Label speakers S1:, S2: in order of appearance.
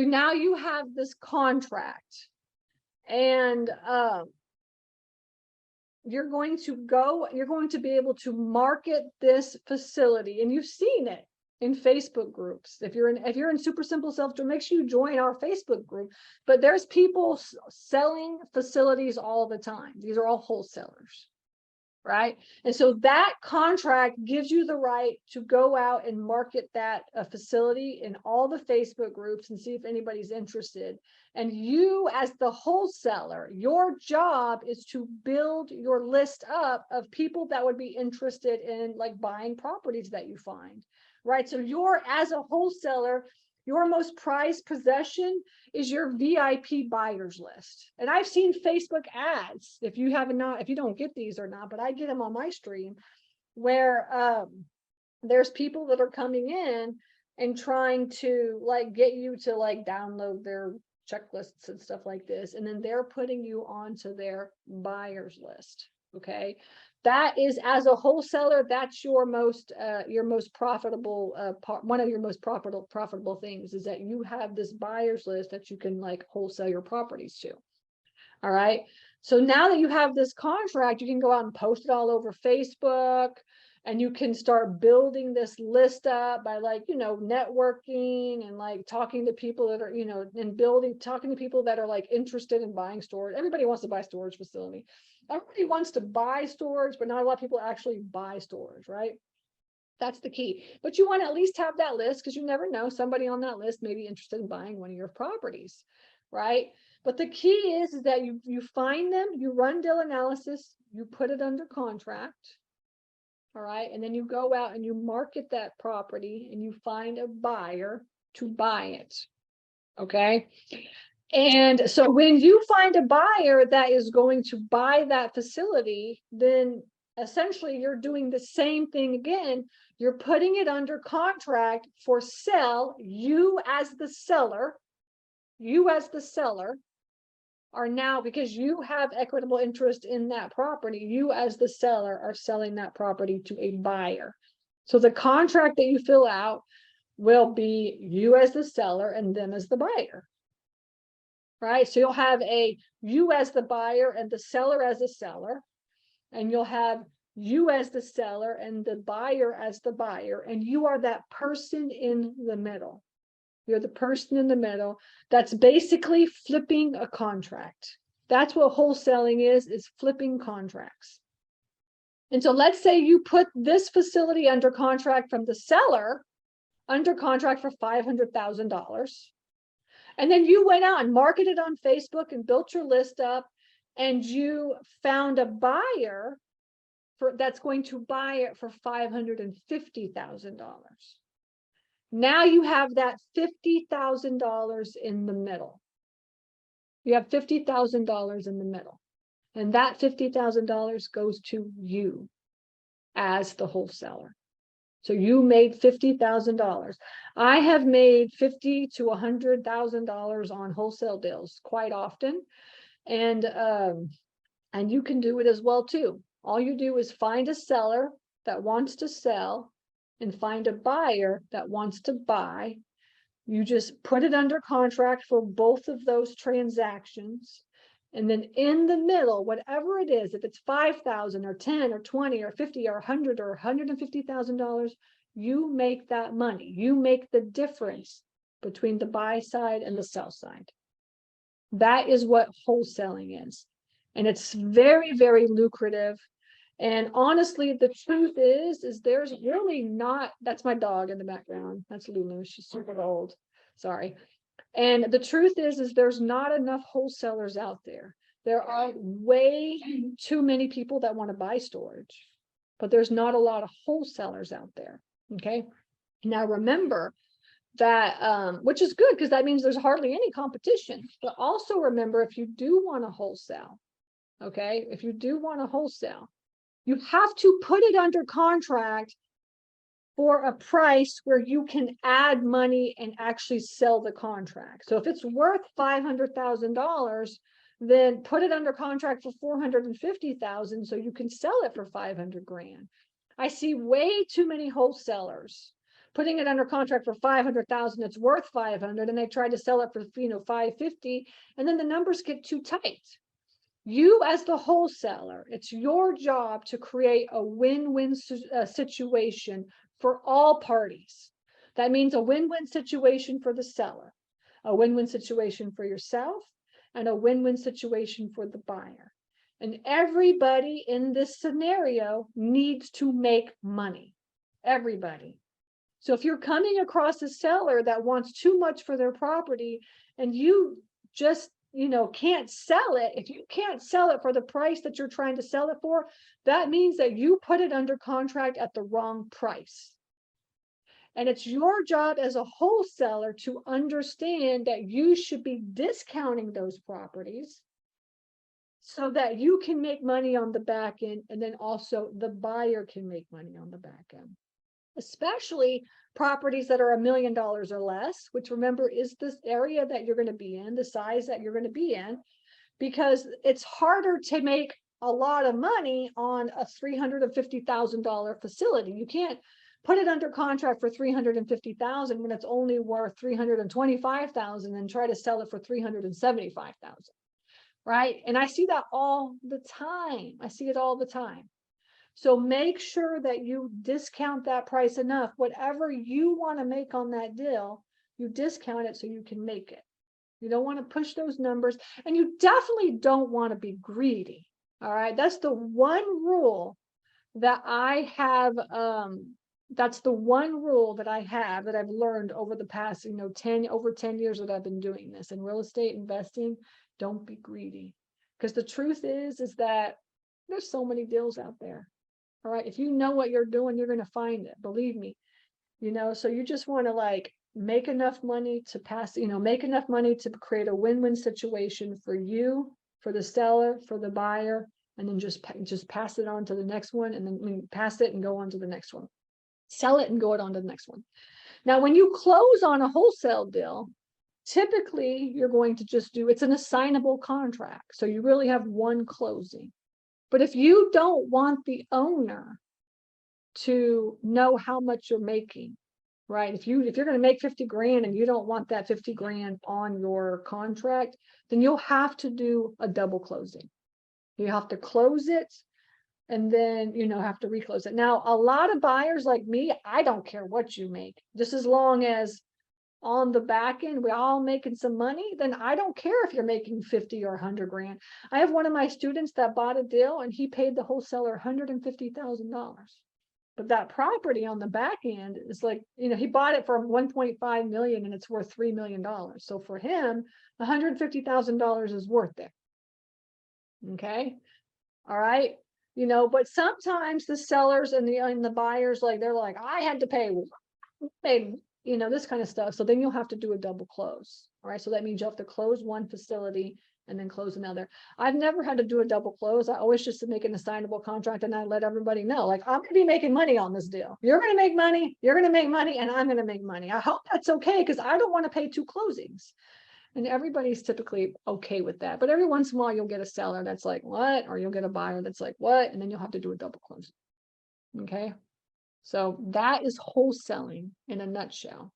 S1: now you have this contract, and you're going to be able to market this facility, and you've seen it in Facebook groups. If you're in Super Simple Self, make sure you join our Facebook group. But there's people selling facilities all the time. These are all wholesalers, right? And so that contract gives you the right to go out and market that facility in all the Facebook groups and see if anybody's interested. And you, as the wholesaler, your job is to build your list up of people that would be interested in like buying properties that you find, right? So as a wholesaler, your most prized possession is your VIP buyers list. And I've seen Facebook ads, if you don't get these or not, but I get them on my stream, where there's people that are coming in and trying to like get you to like download their checklists and stuff like this. And then they're putting you onto their buyers list. Okay. That is, as a wholesaler, that's your most profitable part. One of your most profitable things is that you have this buyers list that you can like wholesale your properties to. All right. So now that you have this contract, you can go out and post it all over Facebook, and you can start building this list up by like, networking and like talking to people that are, and talking to people that are like interested in buying storage. Everybody wants to buy storage facility. Everybody wants to buy storage, but not a lot of people actually buy storage, right? That's the key. But you want to at least have that list, because you never know, somebody on that list may be interested in buying one of your properties, right? But the key is that you find them, you run deal analysis, you put it under contract, all right? And then you go out and you market that property and you find a buyer to buy it, okay? And so when you find a buyer that is going to buy that facility, then essentially you're doing the same thing again. You're putting it under contract for sale. You as the seller are now, because you have equitable interest in that property, you as the seller are selling that property to a buyer. So the contract that you fill out will be you as the seller and them as the buyer. Right? So you'll have you as the buyer and the seller as a seller, and you'll have you as the seller and the buyer as the buyer, and you are that person in the middle. You're the person in the middle that's basically flipping a contract. That's what wholesaling is flipping contracts. And so let's say you put this facility under contract from the seller, under contract for $500,000. And then you went out and marketed on Facebook and built your list up, and you found a buyer that's going to buy it for $550,000. Now you have that $50,000 in the middle. You have $50,000 in the middle. And that $50,000 goes to you as the wholesaler. So you made $50,000. I have made $50,000 to $100,000 on wholesale deals quite often, and you can do it as well too. All you do is find a seller that wants to sell and find a buyer that wants to buy. You just put it under contract for both of those transactions. And then in the middle, whatever it is, if it's $5,000 or $10,000 or $20,000 or $50,000 or $100,000 or $150,000, you make that money. You make the difference between the buy side and the sell side. That is what wholesaling is. And it's very, very lucrative. And honestly, the truth is there's really not, that's my dog in the background. That's Lulu. She's super old. Sorry. And the truth is there's not enough wholesalers out there. There are way too many people that want to buy storage, but there's not a lot of wholesalers out there. Okay. Now remember that, which is good, because that means there's hardly any competition. But also remember, if you do want to wholesale, okay, if you do want to wholesale, you have to put it under contract for a price where you can add money and actually sell the contract. So if it's worth $500,000, then put it under contract for $450,000 so you can sell it for $500,000. I see way too many wholesalers putting it under contract for 500,000, it's worth 500, and they try to sell it for 550, and then the numbers get too tight. You as the wholesaler, it's your job to create a win-win situation for all parties. That means a win-win situation for the seller, a win-win situation for yourself, and a win-win situation for the buyer. And everybody in this scenario needs to make money. Everybody. So if you're coming across a seller that wants too much for their property and you just, can't sell it, if you can't sell it for the price that you're trying to sell it for, that means that you put it under contract at the wrong price. And it's your job as a wholesaler to understand that you should be discounting those properties so that you can make money on the back end, and then also the buyer can make money on the back end. Especially properties that are $1 million or less, which remember is this area that you're going to be in, the size that you're going to be in, because it's harder to make a lot of money on a $350,000 facility. You can't put it under contract for $350,000 when it's only worth $325,000 and try to sell it for $375,000. Right? And I see that all the time. I see it all the time. So make sure that you discount that price enough. Whatever you want to make on that deal, you discount it so you can make it. You don't want to push those numbers, and you definitely don't want to be greedy. All right. That's the one rule that I have. That's the one rule that I have that I've learned over the past, over 10 years that I've been doing this in real estate investing. Don't be greedy, because the truth is that there's so many deals out there. All right. If you know what you're doing, you're going to find it. Believe me, so you just want to make enough money to pass, make enough money to create a win-win situation for you, for the seller, for the buyer, and then just pass it on to the next one, and then pass it and go on to the next one. Sell it and go on to the next one. Now, when you close on a wholesale deal, typically you're going to just it's an assignable contract. So you really have one closing. But if you don't want the owner to know how much you're making, right? If you're going to make 50 grand and you don't want that 50 grand on your contract, then you'll have to do a double closing. You have to close it and then, have to reclose it. Now, a lot of buyers like me, I don't care what you make, just as long as on the back end we're all making some money, then I don't care if you're making 50 or 100 grand. I have one of my students that bought a deal and he paid the wholesaler $150,000. But that property on the back end is he bought it for 1.5 million and it's worth $3 million. So for him, $150,000 is worth it. Okay. All right. But sometimes the sellers and the buyers, they're like, I had to pay this kind of stuff. So then you'll have to do a double close. All right. So that means you have to close one facility and then close another. I've never had to do a double close. I always just make an assignable contract, and I let everybody know, I'm going to be making money on this deal. You're going to make money. You're going to make money, and I'm going to make money. I hope that's okay, because I don't want to pay 2 closings. And everybody's typically okay with that. But every once in a while, you'll get a seller that's like, what? Or you'll get a buyer that's like, what? And then you'll have to do a double close. Okay. So that is wholesaling in a nutshell.